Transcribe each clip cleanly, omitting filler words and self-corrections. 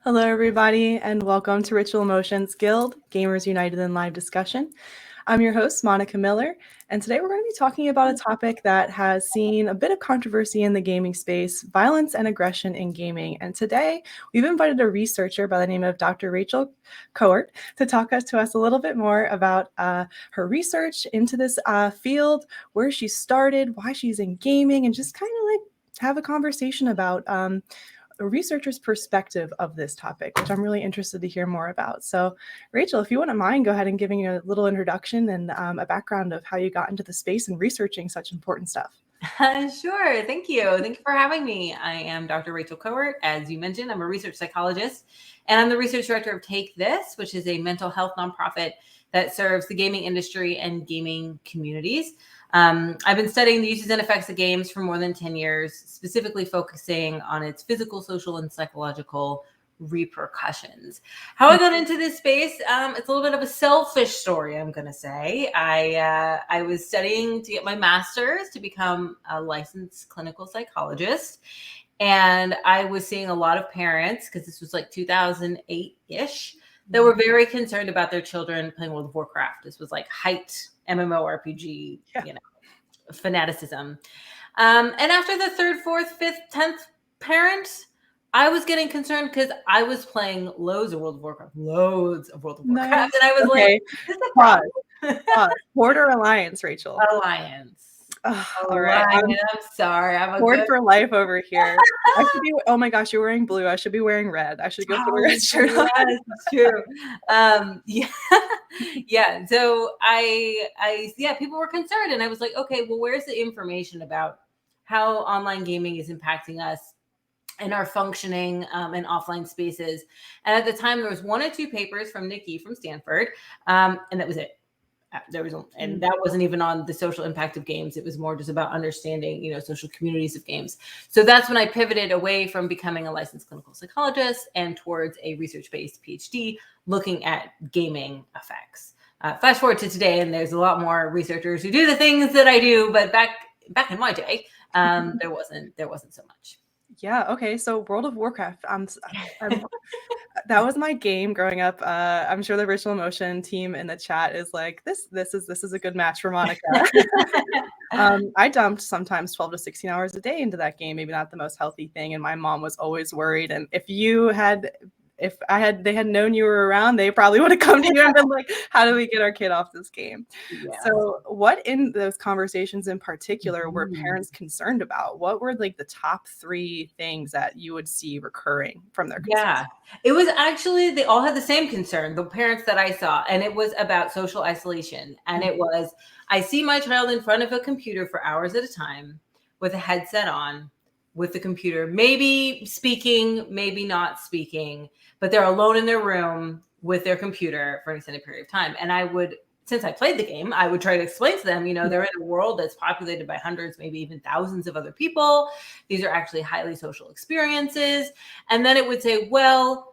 Hello, everybody, and welcome to Ritual Emotions Guild, Gamers United in Live Discussion. I'm your host, Monica Miller, and today we're going to be talking about a topic that has seen a bit of controversy in the gaming space, violence and aggression in gaming. And today we've invited a researcher by the name of Dr. Rachel Kowert to talk to us a little bit more about her research into this field, where she started, why she's in gaming, and just kind of like have a conversation about a researcher's perspective of this topic, which I'm really interested to hear more about. So, Rachel, if you wouldn't mind, go ahead and giving a little introduction and a background of how you got into the space and researching such important stuff. Sure. Thank you. Thank you for having me. I am Dr. Rachel Kowert. As you mentioned, I'm a research psychologist, and I'm the research director of Take This, which is a mental health nonprofit that serves the gaming industry and gaming communities. I've been studying the uses and effects of games for more than 10 years, specifically focusing on its physical, social, and psychological repercussions. How I got into this space, it's a little bit of a selfish story, I'm going to say. I was studying to get my master's to become a licensed clinical psychologist. And I was seeing a lot of parents, because this was like 2008-ish, that were very concerned about their children playing World of Warcraft. This was like height MMORPG, fanaticism. And after the third, fourth, fifth, 10th parent, I was getting concerned because I was playing loads of World of Warcraft. Nice. And I was like, this is a problem. Border Alliance, Rachel. Alliance. All right. I'm sorry. I'm a board good for life over here. I should be, oh my gosh, you're wearing blue. I should be wearing red. I should go put a red shirt on. Yes, it's true. Yeah. So people were concerned, and I was like, okay, well, where's the information about how online gaming is impacting us and our functioning in offline spaces? And at the time, there was 1 or 2 papers from Nikki from Stanford, and that was it. And that wasn't even on the social impact of games. It was more just about understanding, social communities of games. So that's when I pivoted away from becoming a licensed clinical psychologist and towards a research-based PhD looking at gaming effects. Fast forward to today, and there's a lot more researchers who do the things that I do, but back in my day, there wasn't so much. Yeah. Okay. So World of Warcraft. That was my game growing up. I'm sure the Ritual Emotion team in the chat is like, this is a good match for Monica. I dumped sometimes 12 to 16 hours a day into that game. Maybe not the most healthy thing. And my mom was always worried. And if they had known you were around, they probably would have come to you and been like, how do we get our kid off this game? Yeah. So what in those conversations in particular were parents concerned about? What were like the top 3 things that you would see recurring from their concerns? Yeah, it was actually, they all had the same concern, the parents that I saw, and it was about social isolation. And it was, I see my child in front of a computer for hours at a time with a headset on, with the computer, maybe speaking, maybe not speaking, but they're alone in their room with their computer for an extended period of time. And I would, since I played the game, I would try to explain to them, they're in a world that's populated by hundreds, maybe even thousands of other people. These are actually highly social experiences. And then it would say, well,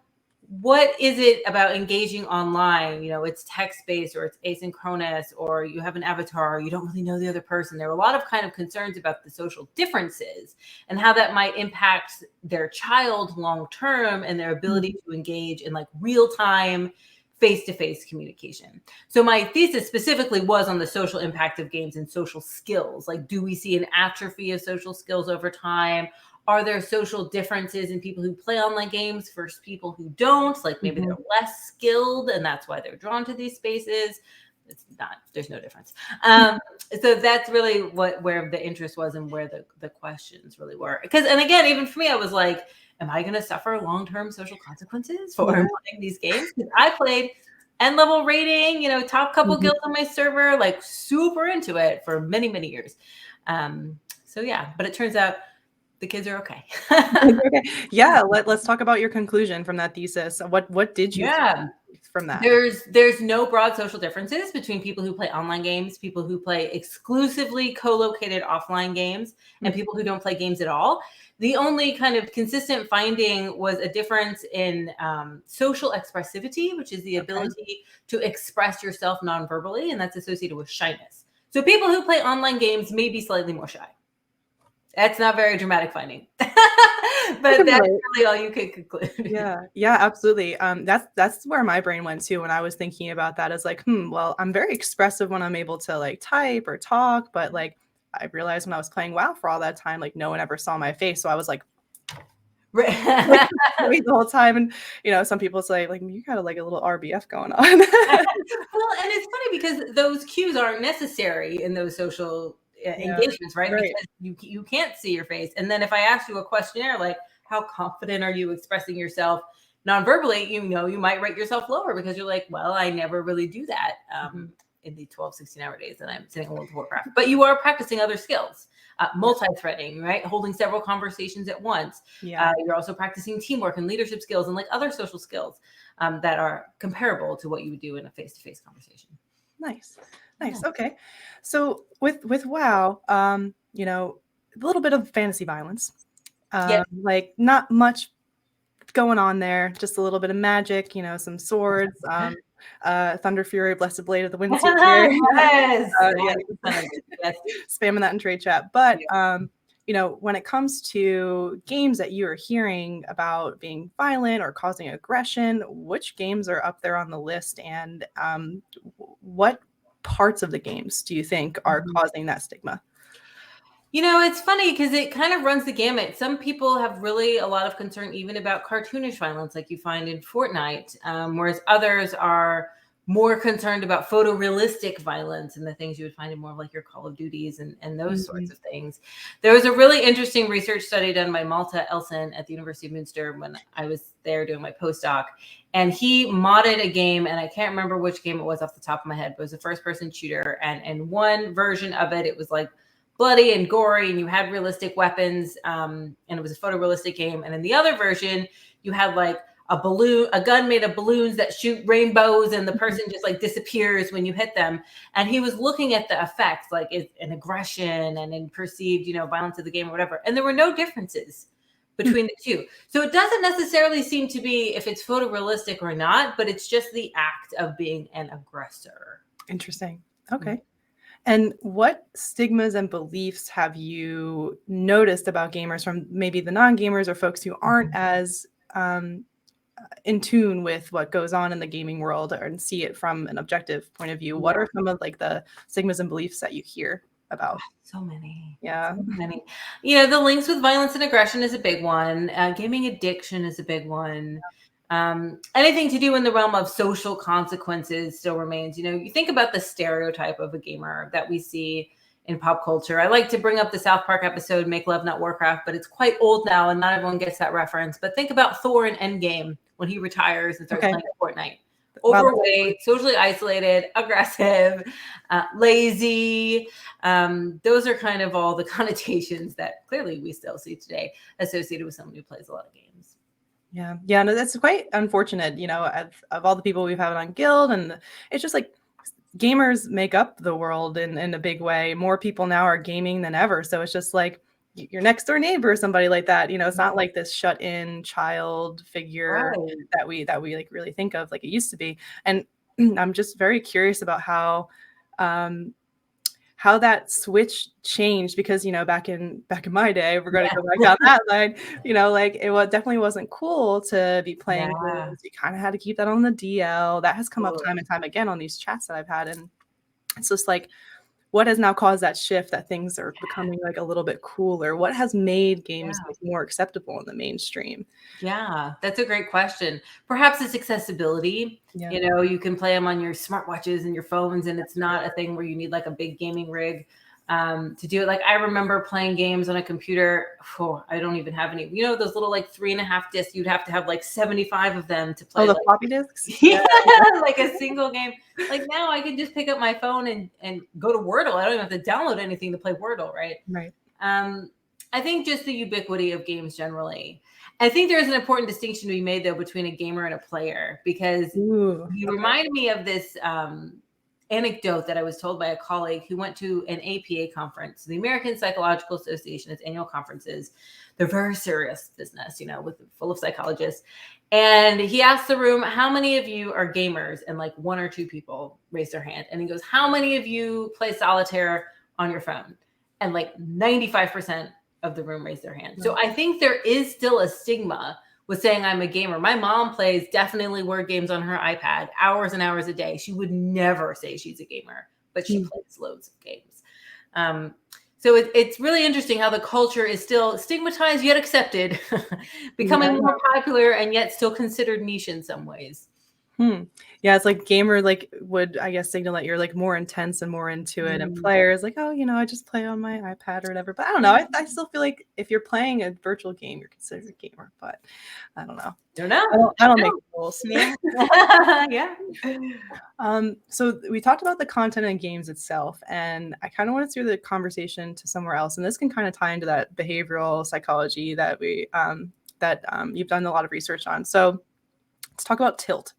what is it about engaging online? It's text-based, or it's asynchronous, or you have an avatar, you don't really know the other person. There were a lot of kind of concerns about the social differences and how that might impact their child long-term and their ability to engage in like real-time face-to-face communication. So my thesis specifically was on the social impact of games and social skills. Like, do we see an atrophy of social skills over time? Are there social differences in people who play online games versus people who don't? Like, maybe they're less skilled and that's why they're drawn to these spaces. It's not, there's no difference. So that's really where the interest was and where the questions really were. And again, even for me, I was like, am I going to suffer long-term social consequences for playing these games? Because I played end-level rating, top couple guilds on my server, like super into it for many, many years. So yeah, but it turns out the kids are okay. Okay. Yeah, let's talk about your conclusion from that thesis. What did you see from that? There's no broad social differences between people who play online games, people who play exclusively co-located offline games, and people who don't play games at all. The only kind of consistent finding was a difference in social expressivity, which is the ability to express yourself non-verbally, and that's associated with shyness. So people who play online games may be slightly more shy. That's not very dramatic finding. But that's really all you can conclude. Yeah, absolutely. That's where my brain went to when I was thinking about that. Is like, well, I'm very expressive when I'm able to like type or talk, but like I realized when I was playing WoW for all that time, like no one ever saw my face, so I was like the whole time. And some people say like you got like a little RBF going on. Well, and it's funny because those cues aren't necessary in those social engagements, right? Because you can't see your face. And then if I ask you a questionnaire like, how confident are you expressing yourself non-verbally, you might rate yourself lower because you're like, well, I never really do that in the 12, 16-hour days that I'm sitting on World of Warcraft. But you are practicing other skills. Multi-threading, right? Holding several conversations at once. You're also practicing teamwork and leadership skills and like other social skills that are comparable to what you would do in a face-to-face conversation. Nice. Okay. So with WoW, a little bit of fantasy violence. Like not much going on there, just a little bit of magic, some swords, Thunder Fury, Blessed Blade of the Windseeker. Yes. Spamming that in trade chat. But when it comes to games that you are hearing about being violent or causing aggression, which games are up there on the list, and what parts of the games do you think are causing that stigma? It's funny because it kind of runs the gamut. Some people have really a lot of concern even about cartoonish violence like you find in Fortnite, whereas others are more concerned about photorealistic violence and the things you would find in more of like your Call of Duties and those sorts of things. There was a really interesting research study done by Malte Elsen at the University of Münster when I was there doing my postdoc. And he modded a game, and I can't remember which game it was off the top of my head, but it was a first-person shooter. And in one version of it, it was like bloody and gory, and you had realistic weapons, and it was a photorealistic game. And in the other version, you had like a gun made of balloons that shoot rainbows, and the person just like disappears when you hit them. And he was looking at the effects, like in aggression and in perceived, violence of the game or whatever. And there were no differences between the two. So it doesn't necessarily seem to be if it's photorealistic or not, but it's just the act of being an aggressor. Interesting. Okay. And what stigmas and beliefs have you noticed about gamers from maybe the non-gamers or folks who aren't as in tune with what goes on in the gaming world and see it from an objective point of view? What are some of like the stigmas and beliefs that you hear about? So many. Yeah. So many. The links with violence and aggression is a big one. Gaming addiction is a big one. Anything to do in the realm of social consequences still remains. You think about the stereotype of a gamer that we see in pop culture. I like to bring up the South Park episode, Make Love Not Warcraft, but it's quite old now and not everyone gets that reference. But think about Thor in Endgame when he retires and starts playing Fortnite. Overweight, socially isolated, aggressive, lazy. Those are kind of all the connotations that clearly we still see today associated with someone who plays a lot of games. Yeah, no, that's quite unfortunate. Of all the people we've had on Guild, and it's just like gamers make up the world in a big way. More people now are gaming than ever, so it's just like your next door neighbor or somebody like that. It's not like this shut in child figure that we like really think of like it used to be. And I'm just very curious about how that switch changed, because back in my day, we're going to go back down that line, like it definitely wasn't cool to be playing games. You kind of had to keep that on the DL. That has come up time and time again on these chats that I've had, and it's just like, what has now caused that shift that things are becoming like a little bit cooler? What has made games more acceptable in the mainstream? Yeah, that's a great question. Perhaps it's accessibility. You can play them on your smartwatches and your phones, and it's not a thing where you need like a big gaming rig to do it. Like I remember playing games on a computer. I don't even have any. Those little like 3.5 discs. You'd have to have like 75 of them to play. Oh, the floppy disks. Yeah, like a single game. Like now, I can just pick up my phone and go to Wordle. I don't even have to download anything to play Wordle, right? Right. I think just the ubiquity of games generally. I think there's an important distinction to be made though between a gamer and a player, because you remind me of this anecdote that I was told by a colleague who went to an APA conference, the American Psychological Association, its annual conferences. They're very serious business, full of psychologists. And he asked the room, how many of you are gamers? And like 1 or 2 people raised their hand. And he goes, how many of you play solitaire on your phone? And like 95% of the room raised their hand. So I think there is still a stigma with saying I'm a gamer. My mom plays definitely word games on her iPad hours and hours a day. She would never say she's a gamer, but she plays loads of games. So it's really interesting how the culture is still stigmatized yet accepted, becoming more popular and yet still considered niche in some ways. Yeah, it's like gamer would, I guess, signal that you're like more intense and more into it, and players like, oh, I just play on my iPad or whatever. But I don't know. I still feel like if you're playing a virtual game, you're considered a gamer. But I don't know. I don't make rules. Yeah. Yeah. So we talked about the content and games itself, and I kind of want to steer the conversation to somewhere else. And this can kind of tie into that behavioral psychology that you've done a lot of research on. So let's talk about tilt.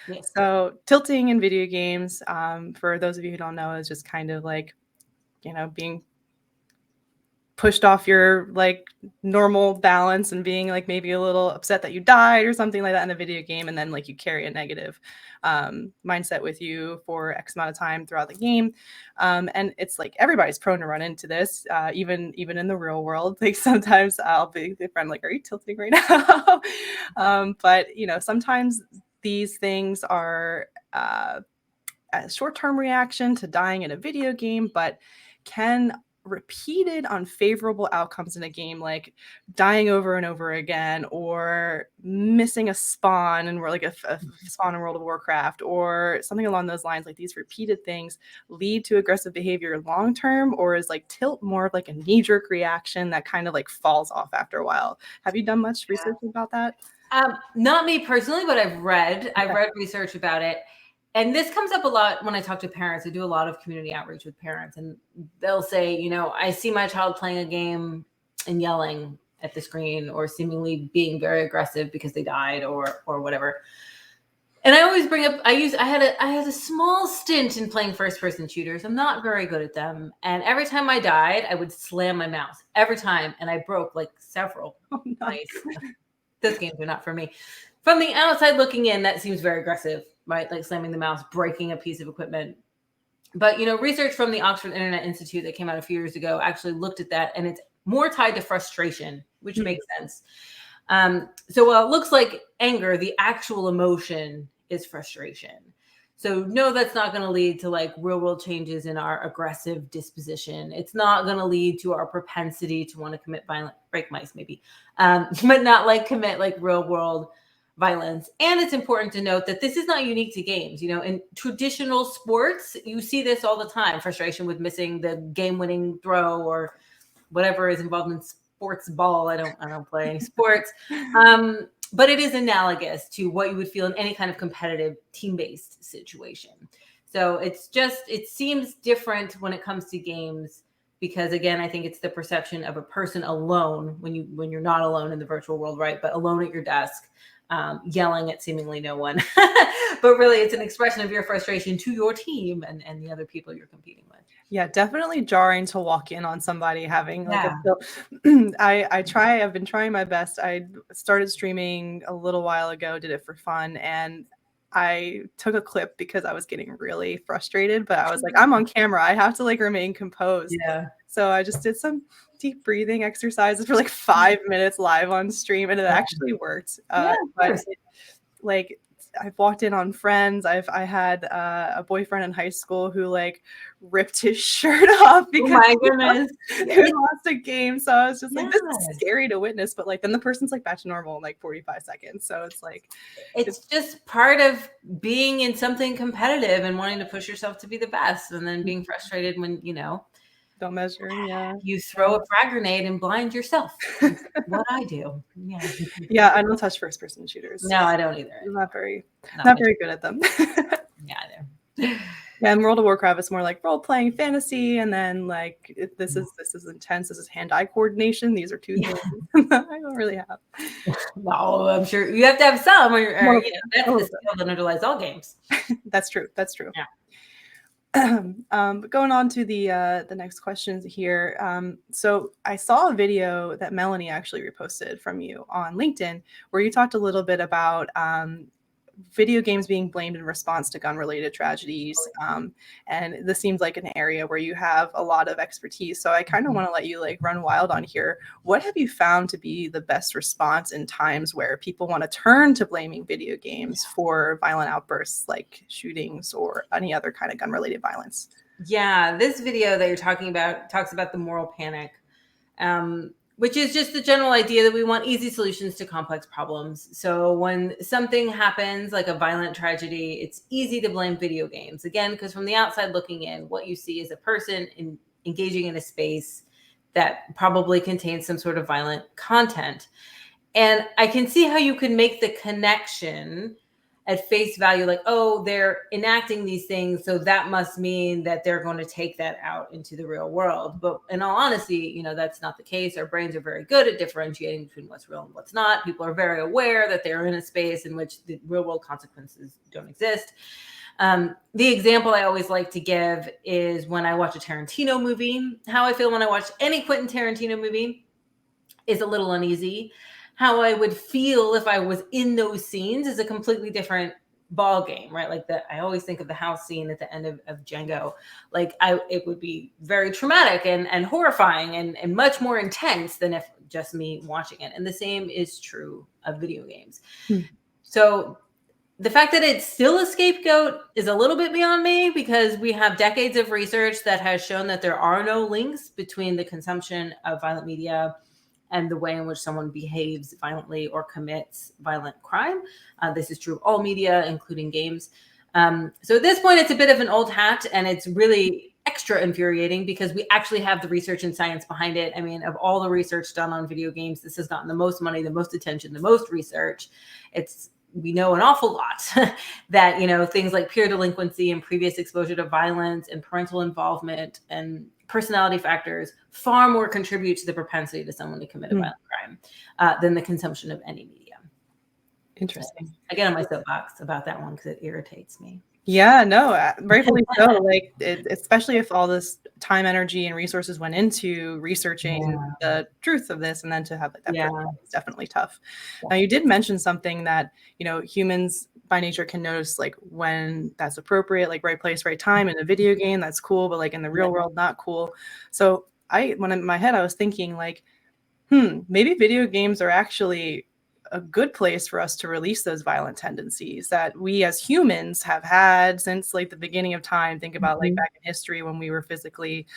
Yes. So tilting in video games, for those of you who don't know, is just kind of like, being pushed off your like normal balance and being like maybe a little upset that you died or something like that in a video game, and then like you carry a negative mindset with you for X amount of time throughout the game, and it's like everybody's prone to run into this, even in the real world. Like sometimes I'll be the friend like, are you tilting right now? But sometimes these things are a short-term reaction to dying in a video game, but can repeated unfavorable outcomes in a game, like dying over and over again, or missing a spawn, and we're like a spawn in World of Warcraft, or something along those lines. Like these repeated things lead to aggressive behavior long term, or is like tilt more of like a knee-jerk reaction that kind of like falls off after a while? Have you done much research about that? Not me personally, but I've read research about it. And this comes up a lot when I talk to parents. I do a lot of community outreach with parents, and they'll say, I see my child playing a game and yelling at the screen, or seemingly being very aggressive because they died or whatever. And I always bring up, I had a small stint in playing first-person shooters. I'm not very good at them. And every time I died, I would slam my mouse every time. And I broke like several. Oh, nice. Those games are not for me. From the outside looking in, that seems very aggressive, right? Like slamming the mouse, breaking a piece of equipment. But, research from the Oxford Internet Institute that came out a few years ago actually looked at that, and it's more tied to frustration, which makes sense. So while it looks like anger, the actual emotion is frustration. So no, that's not going to lead to like real world changes in our aggressive disposition. It's not going to lead to our propensity to want to commit violent, break mice maybe, but not like commit like real world violence. And it's important to note that this is not unique to games. In traditional sports, you see this all the time: frustration with missing the game-winning throw or whatever is involved in sports ball. I don't play any sports. But it is analogous to what you would feel in any kind of competitive team-based situation. So it seems different when it comes to games, because again, I think it's the perception of a person alone when you're not alone in the virtual world, right? But alone at your desk, yelling at seemingly no one. But really it's an expression of your frustration to your team and the other people you're competing with. Yeah, definitely jarring to walk in on somebody having like I've been trying my best. I started streaming a little while ago, did it for fun, and I took a clip because I was getting really frustrated, but I was like, I'm on camera, I have to like remain composed. Yeah. So I just did some deep breathing exercises for like 5 minutes live on stream, and it actually worked. But like I've walked in on friends. I had a boyfriend in high school who like ripped his shirt off because he lost a game. So I was just like, this is scary to witness, but like then the person's like back to normal in like 45 seconds. So it's like it's just part of being in something competitive and wanting to push yourself to be the best, and then being frustrated when don't measure. You throw a frag grenade and blind yourself. What I do. Yeah, I don't touch first person shooters. No, I don't either. I'm not very good at them. Yeah, either. Yeah, in World of Warcraft, it's more like role playing fantasy, and then like this is intense. This is hand-eye coordination. These are two things I don't really have. No, I'm sure you have to have some, or that's the skill that underlies all games. That's true. Yeah. But going on to the next questions here. So I saw a video that Melanie actually reposted from you on LinkedIn, where you talked a little bit about video games being blamed in response to gun-related tragedies. And this seems like an area where you have a lot of expertise. So I kind of want to let you like run wild on here. What have you found to be the best response in times where people want to turn to blaming video games for violent outbursts like shootings or any other kind of gun-related violence? Yeah, this video that you're talking about talks about the moral panic, which is just the general idea that we want easy solutions to complex problems. So when something happens, like a violent tragedy, it's easy to blame video games. Again, because from the outside looking in, what you see is a person engaging in a space that probably contains some sort of violent content. And I can see how you can make the connection at face value, like, oh, they're enacting these things, so that must mean that they're going to take that out into the real world. But in all honesty, that's not the case. Our brains are very good at differentiating between what's real and what's not. People are very aware that they're in a space in which the real world consequences don't exist. The example I always like to give is when I watch a Tarantino movie. How I feel when I watch any Quentin Tarantino movie is a little uneasy. How I would feel if I was in those scenes is a completely different ball game, right? Like I always think of the house scene at the end of Django. Like it would be very traumatic and horrifying and much more intense than if just me watching it. And the same is true of video games. So the fact that it's still a scapegoat is a little bit beyond me, because we have decades of research that has shown that there are no links between the consumption of violent media and the way in which someone behaves violently or commits violent crime. This is true of all media, including games. So at this point, it's a bit of an old hat, and it's really extra infuriating because we actually have the research and science behind it. I mean, of all the research done on video games, this has gotten the most money, the most attention, the most research. We know an awful lot that, things like peer delinquency and previous exposure to violence and parental involvement and personality factors far more contribute to the propensity to someone to commit a violent crime than the consumption of any media. Interesting. So I get on my soapbox about that one because it irritates me. Yeah, no, rightfully so. Like, especially if all this time, energy, and resources went into researching the truth of this, and then to have that is definitely tough. Now, you did mention something that humans by nature can notice, like when that's appropriate, like right place, right time in a video game, that's cool, but like in the real world, not cool. So when in my head, I was thinking like, maybe video games are actually a good place for us to release those violent tendencies that we as humans have had since like the beginning of time. Think about like back in history when we were physically,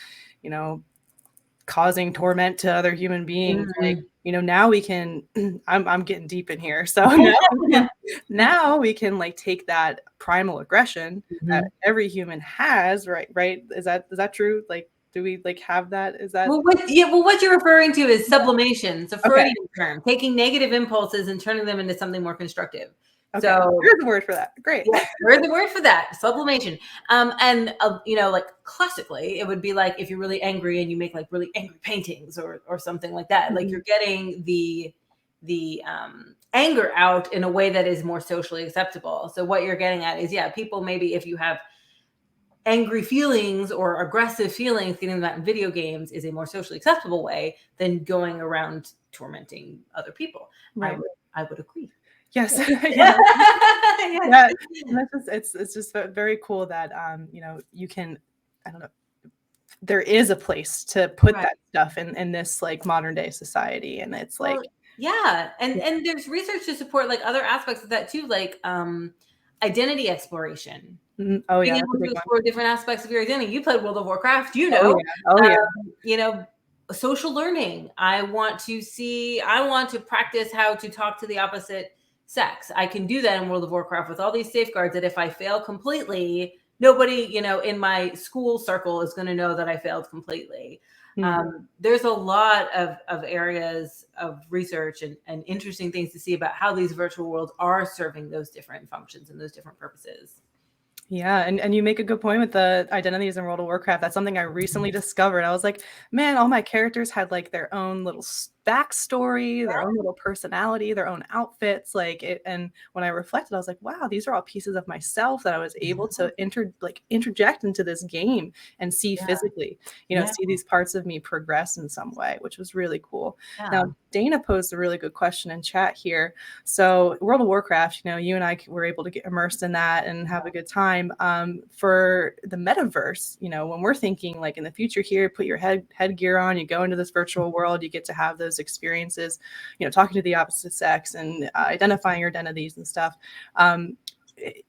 causing torment to other human beings. Like, now we can, I'm getting deep in here. So now we can like take that primal aggression that every human has, right? Is that true? Like, do we like have that? Is that what you're referring to is sublimation. It's a Freudian term, taking negative impulses and turning them into something more constructive. Okay. So there's the word for that. Great. Yeah, there's the word for that, sublimation. Like classically, it would be like if you're really angry and you make like really angry paintings or something like that. Like you're getting the anger out in a way that is more socially acceptable. So what you're getting at is, people maybe if you have angry feelings or aggressive feelings, getting that in video games is a more socially acceptable way than going around tormenting other people. Right. I would agree. Yes. It's just very cool that you can, I don't know, there is a place to put that stuff in this like modern day society, and it's like and there's research to support like other aspects of that too, like identity exploration. Being able to explore different aspects of your identity. You played World of Warcraft, social learning. I want to practice how to talk to the opposite sex. I can do that in World of Warcraft with all these safeguards that if I fail completely, nobody, in my school circle is going to know that I failed completely. There's a lot of areas of research and interesting things to see about how these virtual worlds are serving those different functions and those different purposes. Yeah, and you make a good point with the identities in World of Warcraft. That's something I recently discovered. I was like, man, all my characters had like their own little backstory, their own little personality, their own outfits, like it. And when I reflected, I was like, wow, these are all pieces of myself that I was able to interject into this game and see physically, see these parts of me progress in some way, which was really cool. Now, Dana posed a really good question in chat here. So World of Warcraft, you and I were able to get immersed in that and have a good time. For the metaverse, when we're thinking like in the future here, put your headgear on, you go into this virtual world, you get to have those experiences, talking to the opposite sex and identifying your identities and stuff.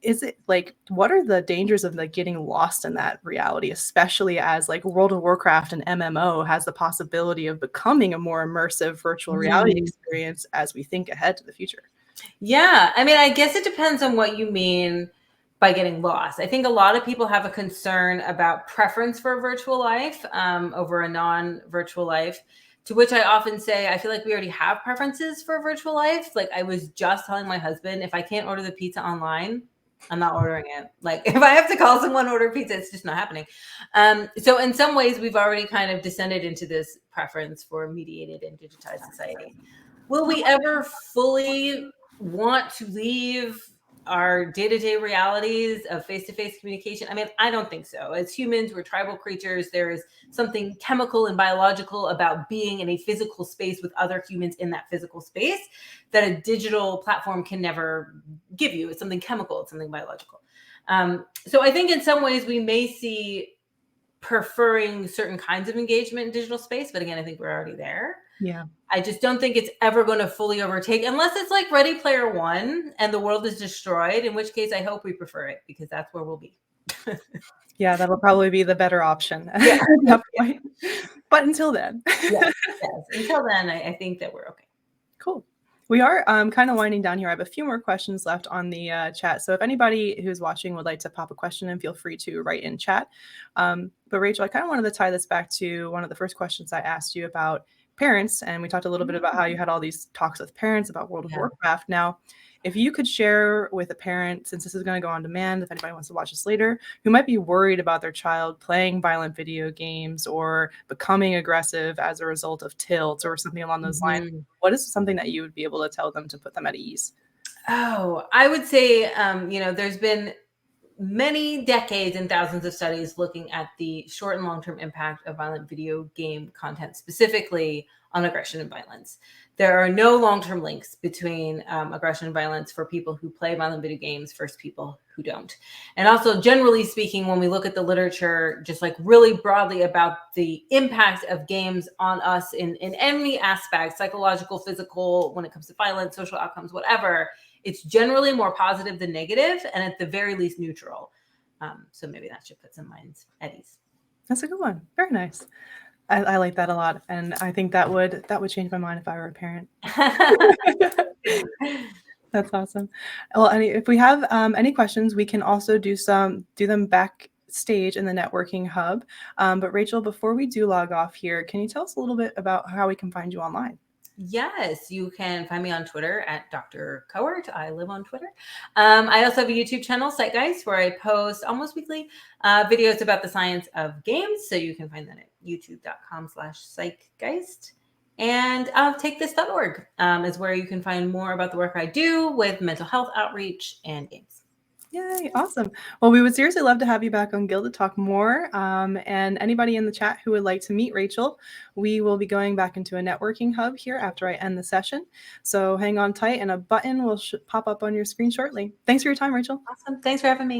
Is it like, what are the dangers of like getting lost in that reality, especially as like World of Warcraft and MMO has the possibility of becoming a more immersive virtual reality experience as we think ahead to the future? Yeah. I mean, I guess it depends on what you mean by getting lost. I think a lot of people have a concern about preference for a virtual life over a non-virtual life, to which I often say, I feel like we already have preferences for a virtual life. Like I was just telling my husband, if I can't order the pizza online, I'm not ordering it. Like if I have to call someone to order pizza, it's just not happening. So in some ways, we've already kind of descended into this preference for a mediated and digitized society. Will we ever fully want to leave our day-to-day realities of face-to-face communication? I mean, I don't think so. As humans, we're tribal creatures. There is something chemical and biological about being in a physical space with other humans in that physical space that a digital platform can never give you. It's something chemical, it's something biological. So I think in some ways we may see preferring certain kinds of engagement in digital space, but again, I think we're already there. Yeah. I just don't think it's ever going to fully overtake, unless it's like Ready Player One and the world is destroyed, in which case I hope we prefer it because that's where we'll be. Yeah, that'll probably be the better option at that point. But until then. Yes. Until then, I think that we're okay. Cool. We are kind of winding down here. I have a few more questions left on the chat. So if anybody who's watching would like to pop a question in, feel free to write in chat. But Rachel, I kind of wanted to tie this back to one of the first questions I asked you about parents. And we talked a little bit about how you had all these talks with parents about World of Warcraft. Now, if you could share with a parent, since this is going to go on demand, if anybody wants to watch this later, who might be worried about their child playing violent video games or becoming aggressive as a result of tilt or something along those lines, what is something that you would be able to tell them to put them at ease? Oh, I would say, there's been many decades and thousands of studies looking at the short and long-term impact of violent video game content, specifically on aggression and violence. There are no long-term links between aggression and violence for people who play violent video games versus people who don't. And also, generally speaking, when we look at the literature, just like really broadly about the impact of games on us in any aspect, psychological, physical, when it comes to violence, social outcomes, whatever, it's generally more positive than negative, and at the very least neutral. So maybe that should put some minds at ease. That's a good one. Very nice. I like that a lot, and I think that would change my mind if I were a parent. That's awesome. Well, if we have any questions, we can also do them backstage in the networking hub. But Rachel, before we do log off here, can you tell us a little bit about how we can find you online? Yes, you can find me on Twitter at Dr. Kowert. I live on Twitter. I also have a YouTube channel, Zeitgeist, where I post almost weekly videos about the science of games. So you can find that at youtube.com/Zeitgeist. And takethis.org is where you can find more about the work I do with mental health outreach and games. Yay, awesome. Well, we would seriously love to have you back on Guild to talk more. And anybody in the chat who would like to meet Rachel, we will be going back into a networking hub here after I end the session. So hang on tight and a button will pop up on your screen shortly. Thanks for your time, Rachel. Awesome. Thanks for having me.